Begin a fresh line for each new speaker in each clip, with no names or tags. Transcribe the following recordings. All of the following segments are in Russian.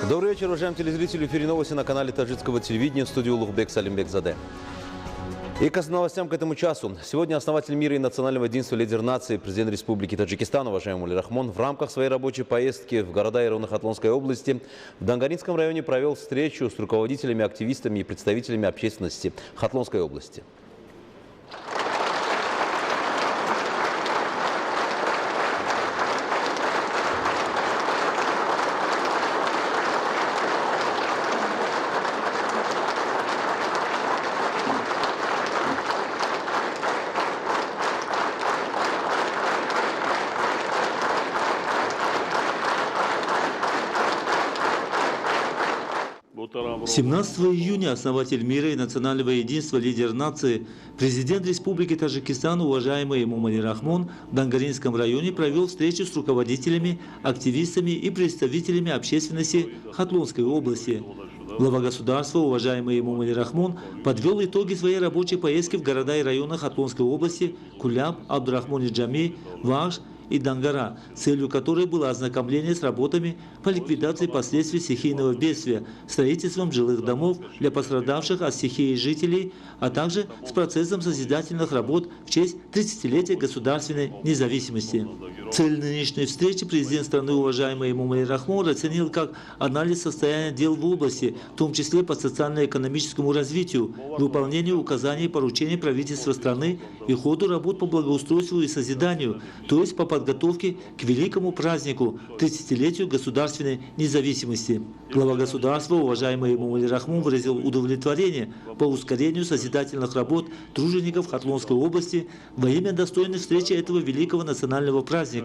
Добрый вечер, уважаемые телезрители. В эфире новости на канале таджикского телевидения. В студии Улугбек Салимбекзаде. И к новостям к этому часу. Сегодня основатель мира и национального единства, лидер нации, президент Республики Таджикистан, уважаемый Мулли Рахмон, в рамках своей рабочей поездки в города и районы Хатлонской области в Дангаринском районе провел встречу с руководителями, активистами и представителями общественности Хатлонской области.
17 июня основатель мира и национального единства, лидер нации, президент Республики Таджикистан, уважаемый Эмомали Рахмон, в Дангаринском районе провел встречу с руководителями, активистами и представителями общественности Хатлонской области. Глава государства, уважаемый Эмомали Рахмон, подвел итоги своей рабочей поездки в города и районы Хатлонской области Куляб, Абдурахмон-и-Джами, Вахш и Дангара, целью которой было ознакомление с работами по ликвидации последствий стихийного бедствия, строительством жилых домов для пострадавших от стихии жителей, а также с процессом созидательных работ в честь 30-летия государственной независимости. Цель нынешней встречи президент страны, уважаемый Эмомали Рахмон, оценил как анализ состояния дел в области, в том числе по социально-экономическому развитию, выполнению указаний и поручений правительства страны и ходу работ по благоустройству и созиданию, то есть по подготовке к великому празднику 30-летию государственной независимости. Глава государства, уважаемый Эмомали Рахмон, выразил удовлетворение по ускорению созидательных работ тружеников Хатлонской области во имя достойной встречи этого великого национального праздника.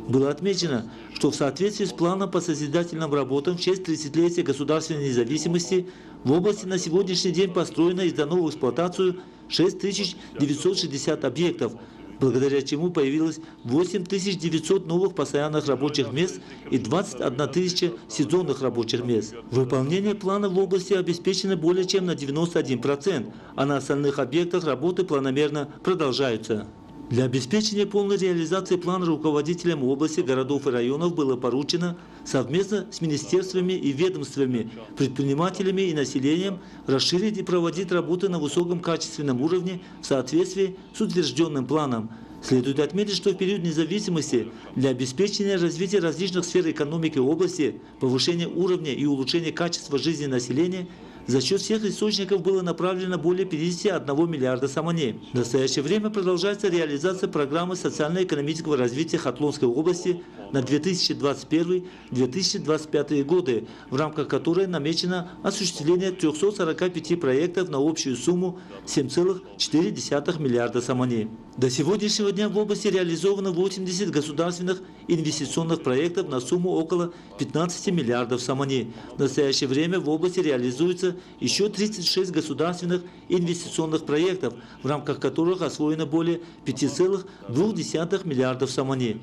Было отмечено, что в соответствии с планом по созидательным работам в честь 30-летия государственной независимости в области на сегодняшний день построено и сдано в эксплуатацию 6960 объектов, благодаря чему появилось 8900 новых постоянных рабочих мест и 21 тысяча сезонных рабочих мест. Выполнение плана в области обеспечено более чем на 91%, а на остальных объектах работы планомерно продолжаются. Для обеспечения полной реализации плана руководителям области, городов и районов было поручено совместно с министерствами и ведомствами, предпринимателями и населением расширить и проводить работы на высоком качественном уровне в соответствии с утвержденным планом. Следует отметить, что в период независимости для обеспечения развития различных сфер экономики области, повышения уровня и улучшения качества жизни населения за счет всех источников было направлено более 51 миллиарда самане. В настоящее время продолжается реализация программы социально-экономического развития Хатлонской области на 2021-2025 годы, в рамках которой намечено осуществление 345 проектов на общую сумму 7,4 миллиарда самане. До сегодняшнего дня в области реализовано 80 государственных инвестиционных проектов на сумму около 15 миллиардов самане. В настоящее время в области реализуется еще 36 государственных инвестиционных проектов, в рамках которых освоено более 5,2 миллиардов самане.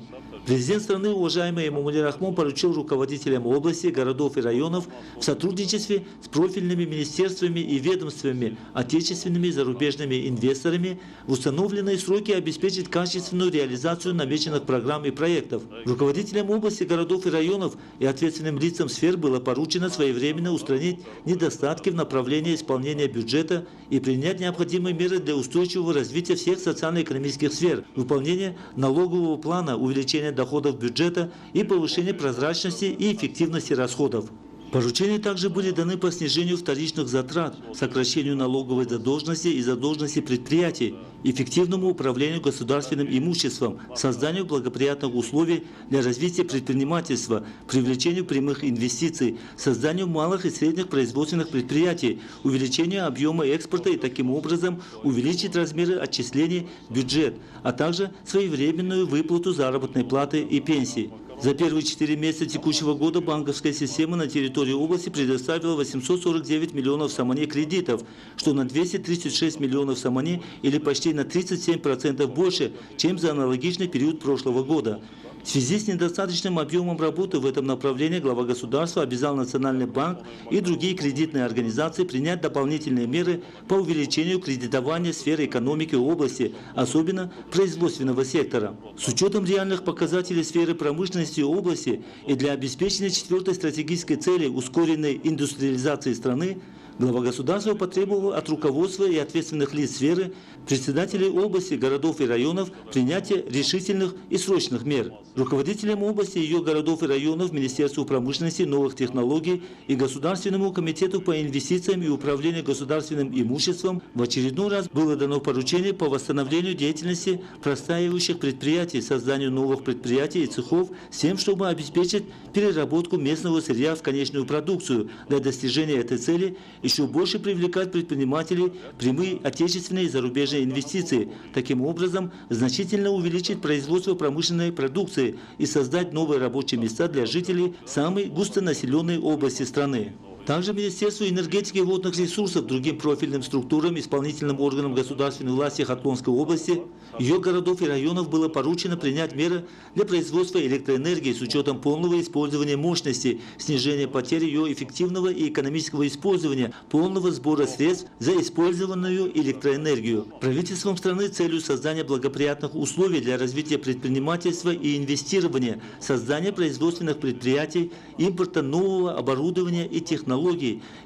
Президент страны, уважаемый Эмомали Рахмон, поручил руководителям области, городов и районов в сотрудничестве с профильными министерствами и ведомствами, отечественными и зарубежными инвесторами в установленные сроки обеспечить качественную реализацию намеченных программ и проектов. Руководителям области, городов и районов и ответственным лицам сфер было поручено своевременно устранить недостатки в направлении исполнения бюджета и принять необходимые меры для устойчивого развития всех социально-экономических сфер, выполнения налогового плана, увеличения доходов бюджета и повышение прозрачности и эффективности расходов. Поручения также были даны по снижению вторичных затрат, сокращению налоговой задолженности и задолженности предприятий, эффективному управлению государственным имуществом, созданию благоприятных условий для развития предпринимательства, привлечению прямых инвестиций, созданию малых и средних производственных предприятий, увеличению объема экспорта и таким образом увеличить размеры отчислений в бюджет, а также своевременную выплату заработной платы и пенсий. За первые 4 месяца текущего года банковская система на территории области предоставила 849 миллионов самане кредитов, что на 236 миллионов самане или почти на 37% больше, чем за аналогичный период прошлого года. В связи с недостаточным объемом работы в этом направлении глава государства обязал Национальный банк и другие кредитные организации принять дополнительные меры по увеличению кредитования сферы экономики области, особенно производственного сектора. С учетом реальных показателей сферы промышленности области и для обеспечения четвертой стратегической цели ускоренной индустриализации страны, глава государства потребовал от руководства и ответственных лиц сферы, председателей области, городов и районов принятия решительных и срочных мер. Руководителям области и ее городов и районов, Министерству промышленности, новых технологий и Государственному комитету по инвестициям и управлению государственным имуществом в очередной раз было дано поручение по восстановлению деятельности простаивающих предприятий, созданию новых предприятий и цехов с тем, чтобы обеспечить переработку местного сырья в конечную продукцию. Для достижения этой цели еще больше привлекать предпринимателей, прямые отечественные и зарубежные инвестиции. Таким образом, значительно увеличить производство промышленной продукции и создать новые рабочие места для жителей самой густонаселенной области страны. Также Министерству энергетики и водных ресурсов, другим профильным структурам, исполнительным органам государственной власти Хатлонской области, ее городов и районов было поручено принять меры для производства электроэнергии с учетом полного использования мощности, снижения потерь ее эффективного и экономического использования, полного сбора средств за использованную электроэнергию. Правительством страны целью создания благоприятных условий для развития предпринимательства и инвестирования, создания производственных предприятий, импорта нового оборудования и технологий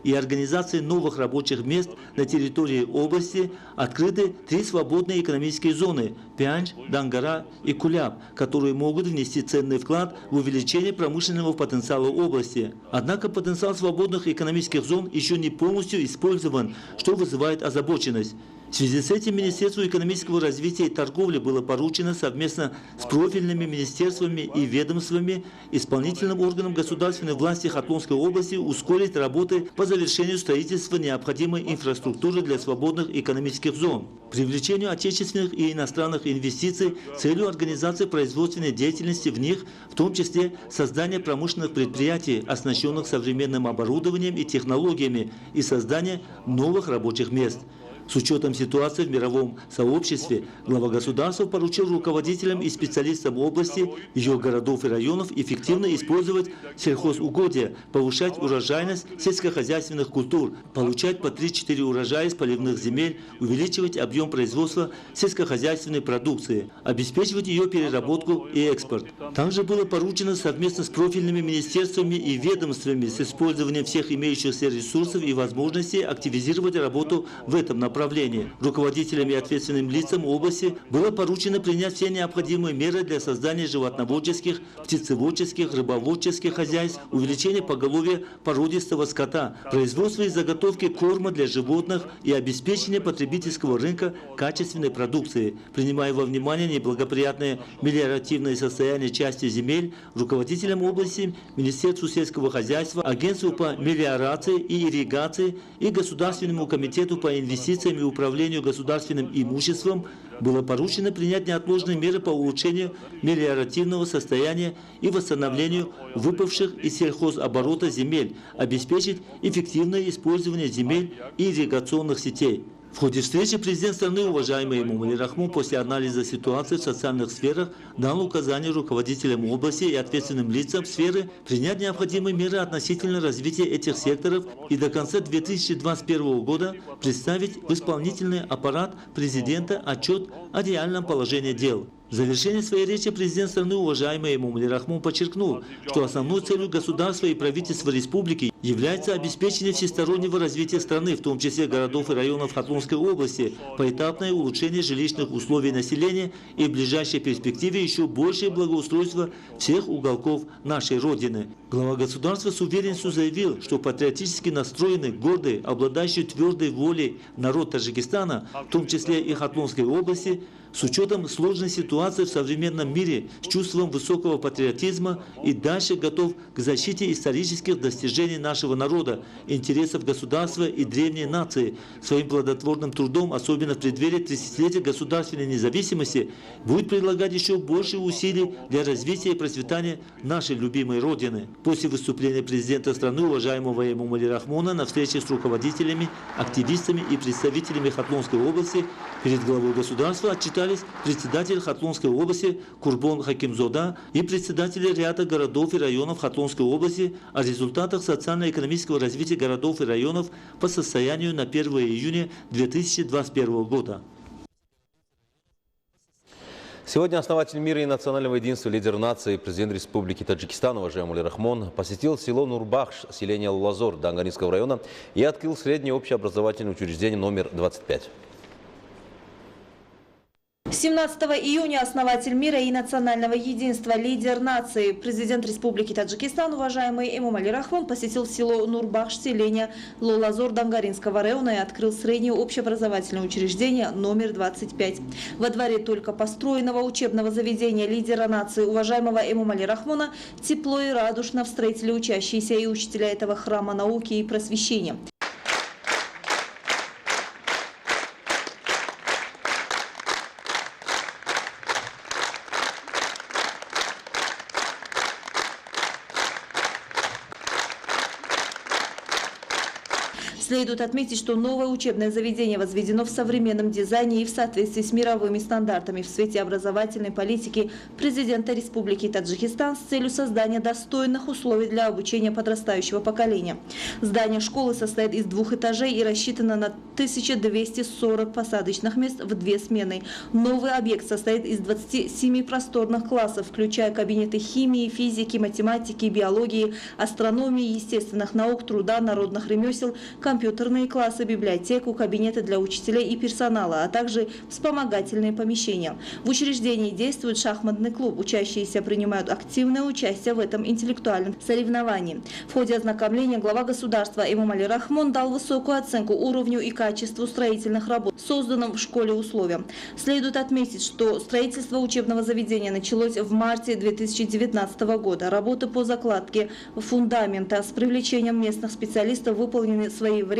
и организации новых рабочих мест на территории области открыты 3 свободные экономические зоны – Пянч, Дангара и Куляб, которые могут внести ценный вклад в увеличение промышленного потенциала области. Однако потенциал свободных экономических зон еще не полностью использован, что вызывает озабоченность. В связи с этим Министерству экономического развития и торговли было поручено совместно с профильными министерствами и ведомствами, исполнительным органам государственной власти Хатлонской области ускорить работы по завершению строительства необходимой инфраструктуры для свободных экономических зон, привлечению отечественных и иностранных инвестиций с целью организации производственной деятельности в них, в том числе создания промышленных предприятий, оснащенных современным оборудованием и технологиями, и создания новых рабочих мест. С учетом ситуации в мировом сообществе, глава государства поручил руководителям и специалистам области, ее городов и районов эффективно использовать сельхозугодия, повышать урожайность сельскохозяйственных культур, получать по 3-4 урожая из поливных земель, увеличивать объем производства сельскохозяйственной продукции, обеспечивать ее переработку и экспорт. Также было поручено совместно с профильными министерствами и ведомствами с использованием всех имеющихся ресурсов и возможностей активизировать работу в этом направлении. Руководителям и ответственным лицам области было поручено принять все необходимые меры для создания животноводческих, птицеводческих, рыбоводческих хозяйств, увеличения поголовья породистого скота, производства и заготовки корма для животных и обеспечения потребительского рынка качественной продукции. Принимая во внимание неблагоприятное мелиоративное состояние части земель, руководителям области, Министерству сельского хозяйства, Агентству по мелиорации и ирригации и Государственному комитету по инвестициям и управлению государственным имуществом было поручено принять неотложные меры по улучшению мелиоративного состояния и восстановлению выпавших из сельхозоборота земель, обеспечить эффективное использование земель и ирригационных сетей. В ходе встречи президент страны, уважаемый Эмомали Рахмон, после анализа ситуации в социальных сферах дал указания руководителям области и ответственным лицам сферы принять необходимые меры относительно развития этих секторов и до конца 2021 года представить в исполнительный аппарат президента отчет о реальном положении дел. В завершении своей речи президент страны, уважаемый Эмомали Рахмон, подчеркнул, что основной целью государства и правительства республики является обеспечение всестороннего развития страны, в том числе городов и районов Хатлонской области, поэтапное улучшение жилищных условий населения и в ближайшей перспективе еще большее благоустройство всех уголков нашей Родины. Глава государства с уверенностью заявил, что патриотически настроенный, гордый, обладающий твердой волей народ Таджикистана, в том числе и Хатлонской области, с учетом сложной ситуации в современном мире, с чувством высокого патриотизма и дальше готов к защите исторических достижений нашего народа, интересов государства и древней нации. Своим плодотворным трудом, особенно в преддверии 30-летия государственной независимости, будет предлагать еще больше усилий для развития и процветания нашей любимой Родины. После выступления президента страны, уважаемого Эмомали Рахмона, на встрече с руководителями, активистами и представителями Хатлонской области перед главой государства отчитались привлекались председатель Хатлонской области Курбон Хакимзода и председатели ряда городов и районов Хатлонской области о результатах социально-экономического развития городов и районов по состоянию на 1 июня 2021 года.
Сегодня основатель мира и национального единства, лидер нации, президент Республики Таджикистан, уважаемый Эмомали Рахмон, посетил село Нурбахш, селение Лулазор Дангаринского района и открыл среднее общеобразовательное учреждение номер 25.
17 июня основатель мира и национального единства, лидер нации, президент Республики Таджикистан, уважаемый Эмомали Рахмон, посетил село Нурбахш, селение Лулазор Дангаринского района и открыл среднее общеобразовательное учреждение номер 25. Во дворе только построенного учебного заведения лидера нации, уважаемого Эмомали Рахмона, тепло и радушно встретили учащиеся и учителя этого храма науки и просвещения. Следует отметить, что новое учебное заведение возведено в современном дизайне и в соответствии с мировыми стандартами в свете образовательной политики президента Республики Таджикистан с целью создания достойных условий для обучения подрастающего поколения. Здание школы состоит из 2 этажей и рассчитано на 1240 посадочных мест в 2 смены. Новый объект состоит из 27 просторных классов, включая кабинеты химии, физики, математики, биологии, астрономии, естественных наук, труда, народных ремесел, компьютерные классы, библиотеку, кабинеты для учителей и персонала, а также вспомогательные помещения. В учреждении действует шахматный клуб. Учащиеся принимают активное участие в этом интеллектуальном соревновании. В ходе ознакомления глава государства Эмомали Рахмон дал высокую оценку уровню и качеству строительных работ, созданным в школе условиям. Следует отметить, что строительство учебного заведения началось в марте 2019 года. Работы по закладке фундамента с привлечением местных специалистов выполнены своевременно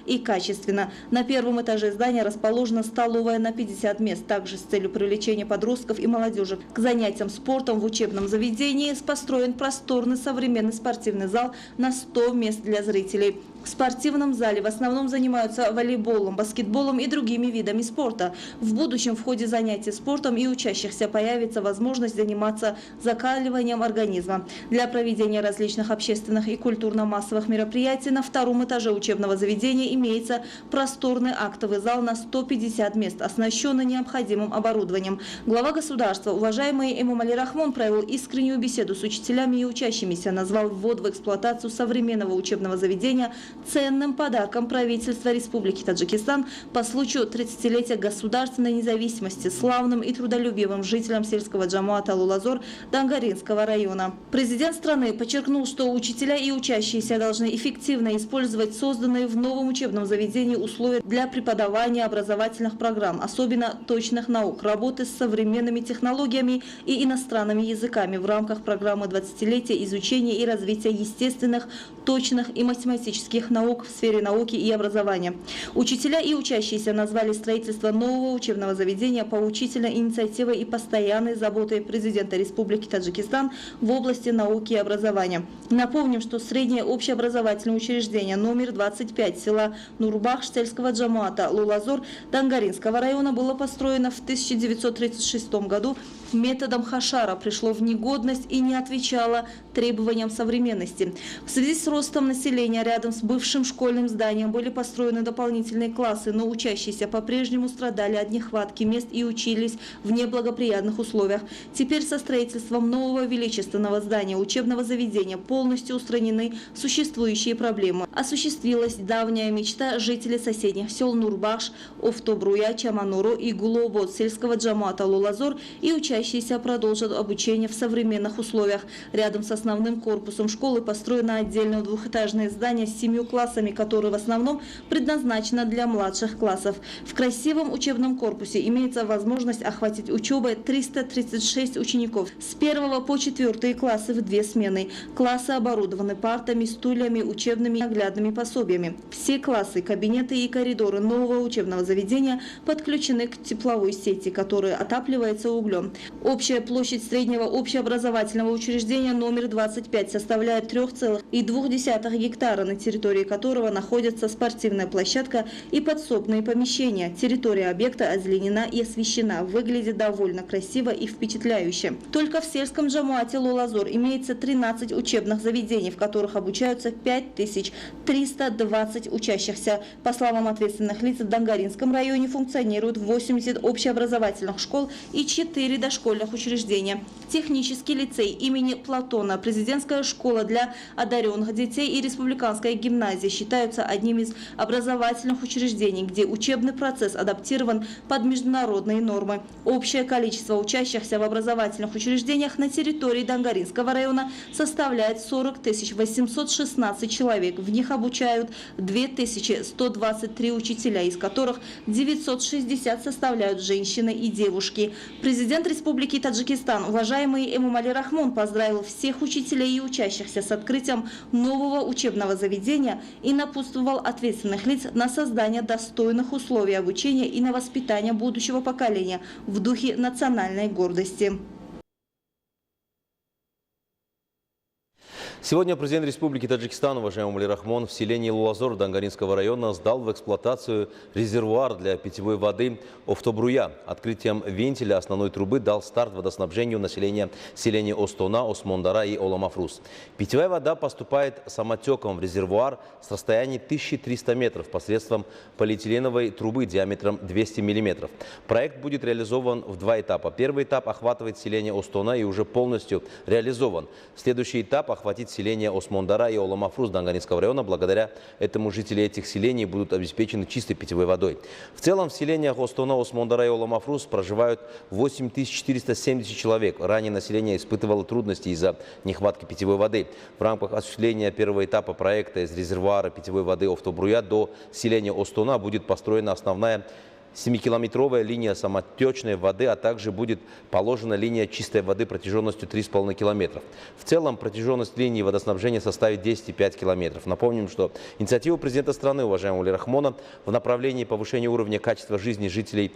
и качественно. На 1-м этаже здания расположена столовая на 50 мест. Также с целью привлечения подростков и молодежи к занятиям спортом в учебном заведении построен просторный современный спортивный зал на 100 мест для зрителей. В спортивном зале в основном занимаются волейболом, баскетболом и другими видами спорта. В будущем в ходе занятий спортом и учащихся появится возможность заниматься закаливанием организма. Для проведения различных общественных и культурно-массовых мероприятий на 2-м этаже учебного заведения имеется просторный актовый зал на 150 мест, оснащенный необходимым оборудованием. Глава государства, уважаемый Эмомали Рахмон, провел искреннюю беседу с учителями и учащимися, назвал ввод в эксплуатацию современного учебного заведения ценным подарком правительства Республики Таджикистан по случаю 30-летия государственной независимости славным и трудолюбивым жителям сельского джамуата Лулазор Дангаринского района. Президент страны подчеркнул, что учителя и учащиеся должны эффективно использовать созданные в новом учебном заведении условия для преподавания образовательных программ, особенно точных наук, работы с современными технологиями и иностранными языками в рамках программы 20-летия изучения и развития естественных, точных и математических наук в сфере науки и образования. Учителя и учащиеся назвали строительство нового учебного заведения поучительной инициативой и постоянной заботой президента Республики Таджикистан в области науки и образования. Напомним, что среднее общеобразовательное учреждение номер 25 села Нурбахш сельского джамуата Лулазор Дангаринского района было построено в 1936 году методом Хашара, пришло в негодность и не отвечало требованиям современности. В связи с ростом населения рядом с бывшим школьным зданием были построены дополнительные классы, но учащиеся по-прежнему страдали от нехватки мест и учились в неблагоприятных условиях. Теперь со строительством нового величественного здания учебного заведения полностью устранены существующие проблемы. Осуществилась давняя мечта жителей соседних сел Нурбахш, Офтобруя, Чамануру и Гулобот сельского джамуата Лулазор, и учащиеся продолжат обучение в современных условиях. Рядом с основным корпусом школы построено отдельное двухэтажное здание с 7 классами, которое в основном предназначено для младших классов. В красивом учебном корпусе имеется возможность охватить учебой 336 учеников с 1 по 4 классы в 2 смены. Классы оборудованы партами, стульями, учебными и наглядными пособиями. Все классы, кабинеты и коридоры нового учебного заведения подключены к тепловой сети, которая отапливается углем. Общая площадь среднего общеобразовательного учреждения номер 25 составляет 3,2 гектара на территории территории которого находится спортивная площадка и подсобные помещения. Территория объекта озеленена и освещена. Выглядит довольно красиво и впечатляюще. Только в сельском Джамуате Лулазор имеется 13 учебных заведений, в которых обучаются 5320 учащихся. По словам ответственных лиц, в Дангаринском районе функционируют 80 общеобразовательных школ и 4 дошкольных учреждения. Технический лицей имени Платона, президентская школа для одаренных детей и республиканская гимназия считаются одним из образовательных учреждений, где учебный процесс адаптирован под международные нормы. Общее количество учащихся в образовательных учреждениях на территории Дангаринского района составляет 40 816 человек. В них обучают 2123 учителя, из которых 960 составляют женщины и девушки. Президент Республики Таджикистан, уважаемый Эмомали Рахмон, поздравил всех учителей и учащихся с открытием нового учебного заведения и напутствовал ответственных лиц на создание достойных условий обучения и на воспитание будущего поколения в духе национальной гордости.
Сегодня президент Республики Таджикистан, уважаемый Эмомали Рахмон, в селении Лулазор Дангаринского района сдал в эксплуатацию резервуар для питьевой воды Офтобруя. Открытием вентиля основной трубы дал старт водоснабжению населения селений Остона, Осмондара и Оламафрус. Питьевая вода поступает самотеком в резервуар с расстояния 1300 метров посредством полиэтиленовой трубы диаметром 200 мм. Проект будет реализован в 2 этапа. Первый этап охватывает селение Остона и уже полностью реализован. Следующий этап охватит селения Осмондара и Оламафрус Дангаринского района. Благодаря этому жители этих селений будут обеспечены чистой питьевой водой. В целом в селениях Остона, Осмондара и Оламафрус проживают 8470 человек. Ранее население испытывало трудности из-за нехватки питьевой воды. В рамках осуществления первого этапа проекта из резервуара питьевой воды Офтобруя до селения Остона будет построена основная 7-километровая линия самотечной воды, а также будет положена линия чистой воды протяженностью 3,5 километров. В целом протяженность линии водоснабжения составит 10,5 километров. Напомним, что инициатива президента страны, уважаемого Эмомали Рахмона, в направлении повышения уровня качества жизни жителей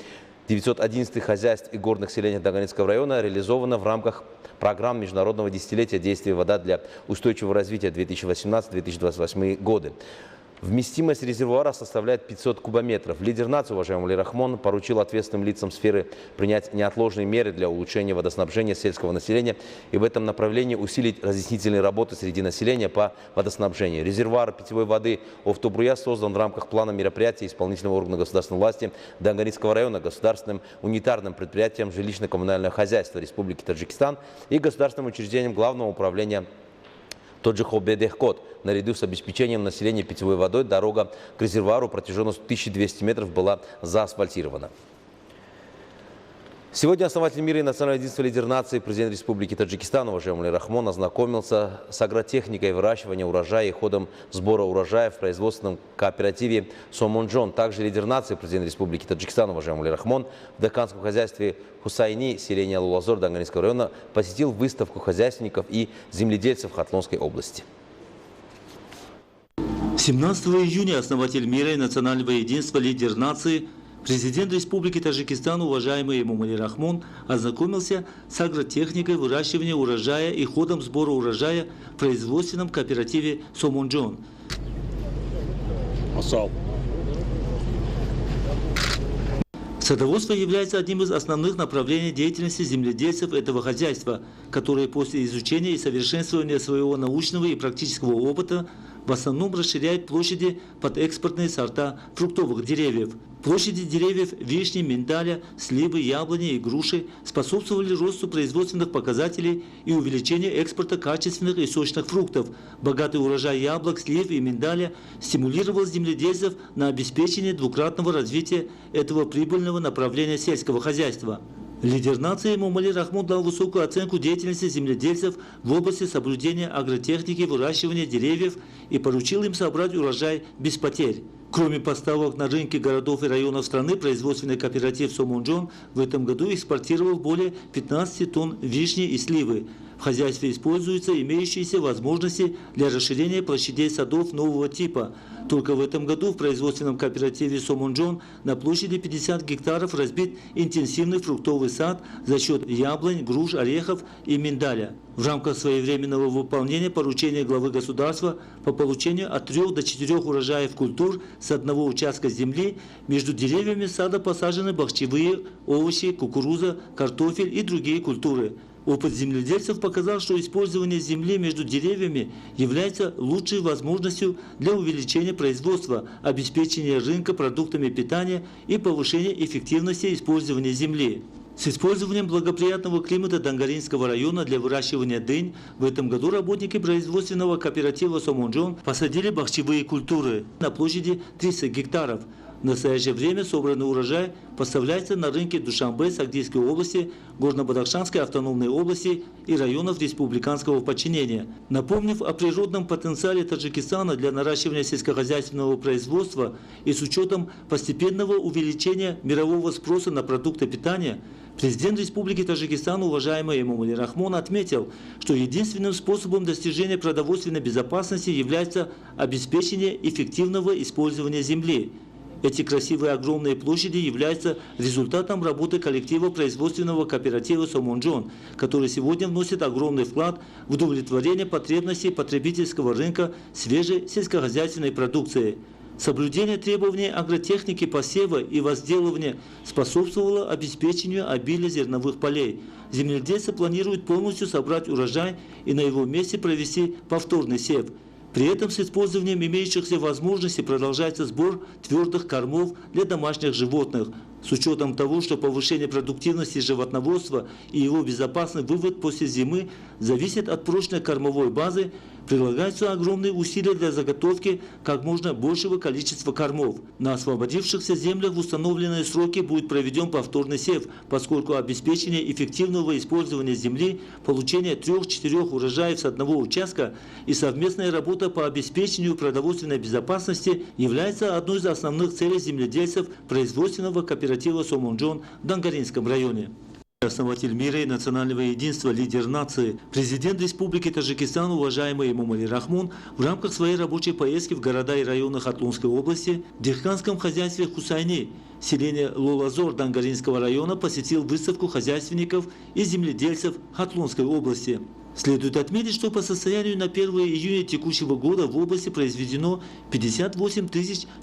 911 хозяйств и горных селений Дангаринского района реализована в рамках программ Международного десятилетия действия «Вода для устойчивого развития» 2018-2028 годы. Вместимость резервуара составляет 500 кубометров. Лидер нации, уважаемый Эмомали Рахмон, поручил ответственным лицам сферы принять неотложные меры для улучшения водоснабжения сельского населения и в этом направлении усилить разъяснительные работы среди населения по водоснабжению. Резервуар питьевой воды Офтобруя создан в рамках плана мероприятий исполнительного органа государственной власти Дангаринского района, государственным унитарным предприятием жилищно-коммунального хозяйства Республики Таджикистан и государственным учреждением Главного управления Тоджихобедехкот. Наряду с обеспечением населения питьевой водой дорога к резервуару протяженностью 1200 метров была заасфальтирована. Сегодня основатель мира и национального единства, лидер нации, президент Республики Таджикистан, уважаемый Эмомали Рахмон, ознакомился с агротехникой выращивания урожая и ходом сбора урожая в производственном кооперативе Сомонджон. Также лидер нации, президент Республики Таджикистан, уважаемый Эмомали Рахмон, в деканском хозяйстве Хусайни, селения Лулазор Дангаринского района, посетил выставку хозяйственников и земледельцев Хатлонской области.
17 июня основатель мира и национального единства, лидер нации, президент Республики Таджикистан, уважаемый Эмомали Рахмон, ознакомился с агротехникой выращивания урожая и ходом сбора урожая в производственном кооперативе Сомонджон. Садоводство является одним из основных направлений деятельности земледельцев этого хозяйства, которые после изучения и совершенствования своего научного и практического опыта в основном расширяют площади под экспортные сорта фруктовых деревьев. Площади деревьев вишни, миндаля, сливы, яблони и груши способствовали росту производственных показателей и увеличению экспорта качественных и сочных фруктов. Богатый урожай яблок, слив и миндаля стимулировал земледельцев на обеспечение двукратного развития этого прибыльного направления сельского хозяйства. Лидер нации Эмомали Рахмон дал высокую оценку деятельности земледельцев в области соблюдения агротехники выращивания деревьев и поручил им собрать урожай без потерь. Кроме поставок на рынки городов и районов страны, производственный кооператив Сомонджон в этом году экспортировал более 15 тонн вишни и сливы. в хозяйстве используются имеющиеся возможности для расширения площадей садов нового типа. Только в этом году в производственном кооперативе «Сомонжон» на площади 50 гектаров разбит интенсивный фруктовый сад за счет яблонь, груш, орехов и миндаля. В рамках своевременного выполнения поручения главы государства по получению от 3 до 4 урожаев культур с одного участка земли между деревьями сада посажены бахчевые, овощи, кукуруза, картофель и другие культуры. Опыт земледельцев показал, что использование земли между деревьями является лучшей возможностью для увеличения производства, обеспечения рынка продуктами питания и повышения эффективности использования земли. С использованием благоприятного климата Дангаринского района для выращивания дынь в этом году работники производственного кооператива «Сомонжон» посадили бахчевые культуры на площади 300 гектаров. В настоящее время собранный урожай поставляется на рынке Душанбе, Сагдийской области, Горно-Бадахшанской автономной области и районов республиканского подчинения. Напомнив о природном потенциале Таджикистана для наращивания сельскохозяйственного производства и с учетом постепенного увеличения мирового спроса на продукты питания, президент Республики Таджикистан, уважаемый Эмомали Рахмон, отметил, что единственным способом достижения продовольственной безопасности является обеспечение эффективного использования земли. Эти красивые огромные площади являются результатом работы коллектива производственного кооператива «Сомонжон», который сегодня вносит огромный вклад в удовлетворение потребностей потребительского рынка свежей сельскохозяйственной продукции. Соблюдение требований агротехники посева и возделывания способствовало обеспечению обилия зерновых полей. Земледельцы планируют полностью собрать урожай и на его месте провести повторный сев. При этом с использованием имеющихся возможностей продолжается сбор твердых кормов для домашних животных. С учетом того, что повышение продуктивности животноводства и его безопасный вывод после зимы зависит от прочной кормовой базы, прилагаются огромные усилия для заготовки как можно большего количества кормов. На освободившихся землях в установленные сроки будет проведен повторный сев, поскольку обеспечение эффективного использования земли, получение 3-4 урожаев с одного участка и совместная работа по обеспечению продовольственной безопасности является одной из основных целей земледельцев производственного кооператива «Сомонжон» в Дангаринском районе. Основатель мира и национального единства, лидер нации, президент Республики Таджикистан, уважаемый Эмомали Рахмон, в рамках своей рабочей поездки в города и районы Хатлунской области в дихканском хозяйстве Хусайни, селение Лолазор Дангаринского района, посетил выставку хозяйственников и земледельцев Хатлунской области. Следует отметить, что по состоянию на 1 июня текущего года в области произведено 58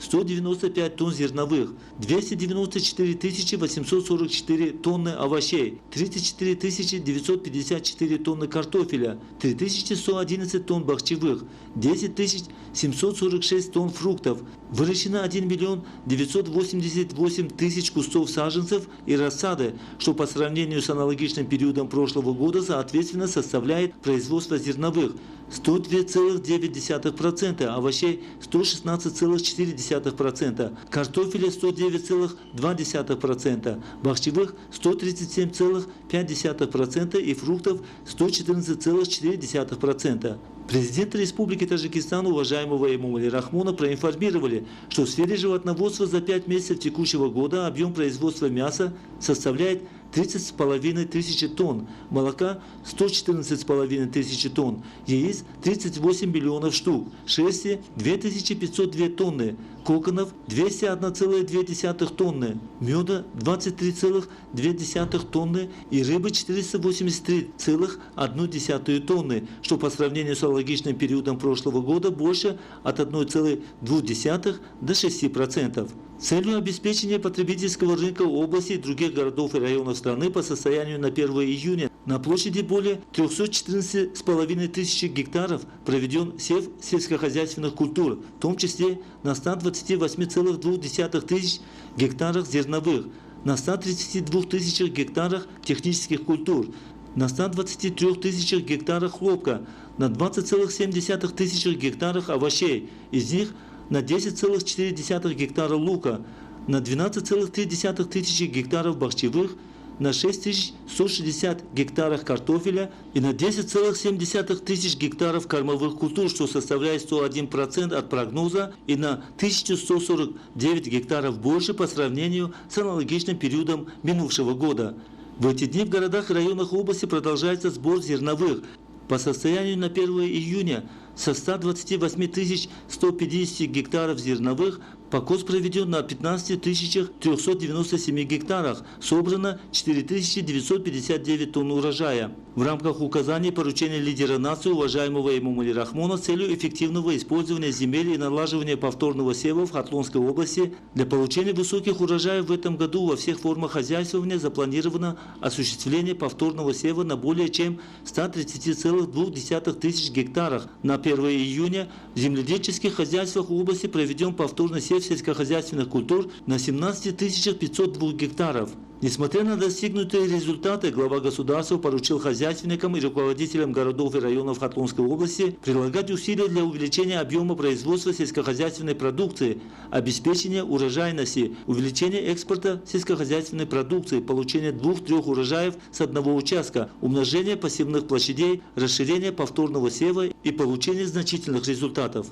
195 тонн зерновых, 294 844 тонны овощей, 34 954 тонны картофеля, 3111 тонн бахчевых, 10 746 тонн фруктов, выращено 1 988 000 кустов саженцев и рассады, что по сравнению с аналогичным периодом прошлого года соответственно составляет производство зерновых 102,9%, овощей 116,4%, картофеля 109,2%, бахчевых 137,5% и фруктов 114,4%. Президента Республики Таджикистан, уважаемого Эмомали Рахмона, проинформировали, что в сфере животноводства за 5 месяцев текущего года объем производства мяса составляет 30,5 тысячи тонн, молока 114,5 тысячи тонн, яиц 38 миллионов штук, шерсти 2502 тонны, коконов 201,2 тонны, меда 23,2 тонны и рыбы 483,1 тонны, что по сравнению с аналогичным периодом прошлого года больше от 1,2 до 6%. Целью обеспечения потребительского рынка области и других городов и районов страны по состоянию на 1 июня на площади более 314,5 тысяч гектаров проведен сев сельскохозяйственных культур, в том числе на 128,2 тысяч гектарах зерновых, на 132 тысячах гектарах технических культур, на 123 тысячах гектарах хлопка, на 20,7 тысячах гектарах овощей, из них на 10,4 гектара лука, на 12,3 тысячи гектаров бахчевых, на 6160 гектарах картофеля и на 10,7 тысяч гектаров кормовых культур, что составляет 101% от прогноза, и на 1149 гектаров больше по сравнению с аналогичным периодом минувшего года. В эти дни в городах и районах области продолжается сбор зерновых. По состоянию на 1 июня со 128 150 гектаров зерновых покос проведен на 15 397 гектарах, собрано 4 959 тонн урожая. В рамках указаний и поручения лидера нации, уважаемого Эмомали Рахмона, с целью эффективного использования земель и налаживания повторного сева в Хатлонской области, для получения высоких урожаев в этом году во всех формах хозяйствования запланировано осуществление повторного сева на более чем 130,2 тысяч гектарах. На 1 июня в земледельческих хозяйствах области проведен повторный сев сельскохозяйственных культур на 17 502 гектаров. Несмотря на достигнутые результаты, глава государства поручил хозяйственникам и руководителям городов и районов Хатлонской области прилагать усилия для увеличения объема производства сельскохозяйственной продукции, обеспечения урожайности, увеличения экспорта сельскохозяйственной продукции, получения 2-3 урожаев с одного участка, умножения посевных площадей, расширения повторного сева и получения значительных результатов.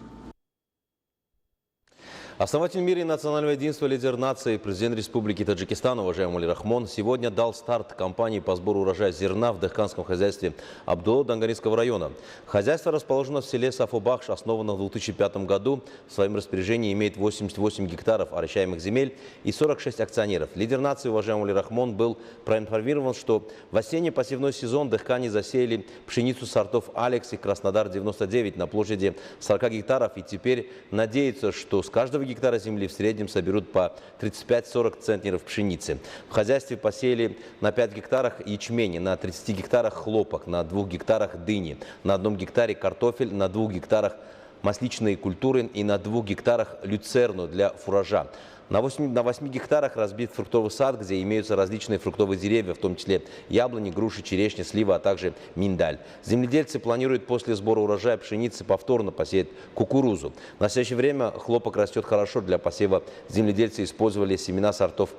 Основатель мира и национального единства, лидер нации, президент Республики Таджикистан, уважаемый Эмомали Рахмон, сегодня дал старт кампании по сбору урожая зерна в Дахканском хозяйстве Абдулла Дангаринского района. Хозяйство расположено в селе Сафобахш, основано в 2005 году. В своем распоряжении имеет 88 гектаров орощаемых земель и 46 акционеров. Лидер нации, уважаемый Эмомали Рахмон, был проинформирован, что в осенний посевной сезон дахкане засеяли пшеницу сортов Алекс и Краснодар-99 на площади 40 гектаров и теперь надеются, что с каждого гектара земли в среднем соберут по 35-40 центнеров пшеницы. В хозяйстве посеяли на 5 гектарах ячмень, на 30 гектарах хлопок, на 2 гектарах дыни, на 1 гектаре картофель, на 2 гектарах масличные культуры и на 2 гектарах люцерну для фуража. На 8 гектарах разбит фруктовый сад, где имеются различные фруктовые деревья, в том числе яблони, груши, черешня, слива, а также миндаль. Земледельцы планируют после сбора урожая пшеницы повторно посеять кукурузу. В настоящее время хлопок растет хорошо. Для посева земледельцы использовали семена сортов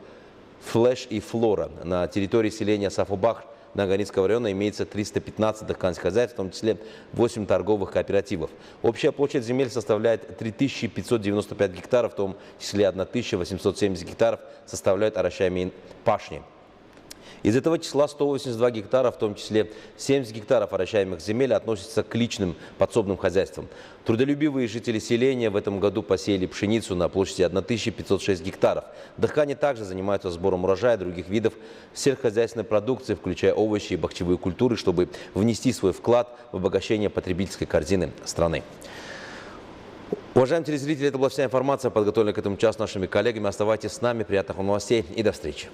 Флэш и Флора. На территории селения Сафобах Дангаринского района имеется 315 дахканских хозяйств, в том числе 8 торговых кооперативов. Общая площадь земель составляет 3595 гектаров, в том числе 1870 гектаров составляют орощаемые пашни. Из этого числа 182 гектара, в том числе 70 гектаров орощаемых земель, относятся к личным подсобным хозяйствам. Трудолюбивые жители селения в этом году посеяли пшеницу на площади 1506 гектаров. Дахкане также занимаются сбором урожая других видов сельскохозяйственной продукции, включая овощи и бахчевые культуры, чтобы внести свой вклад в обогащение потребительской корзины страны. Уважаемые телезрители, это была вся информация, подготовленная к этому часу нашими коллегами. Оставайтесь с нами, приятных вам новостей и до встречи.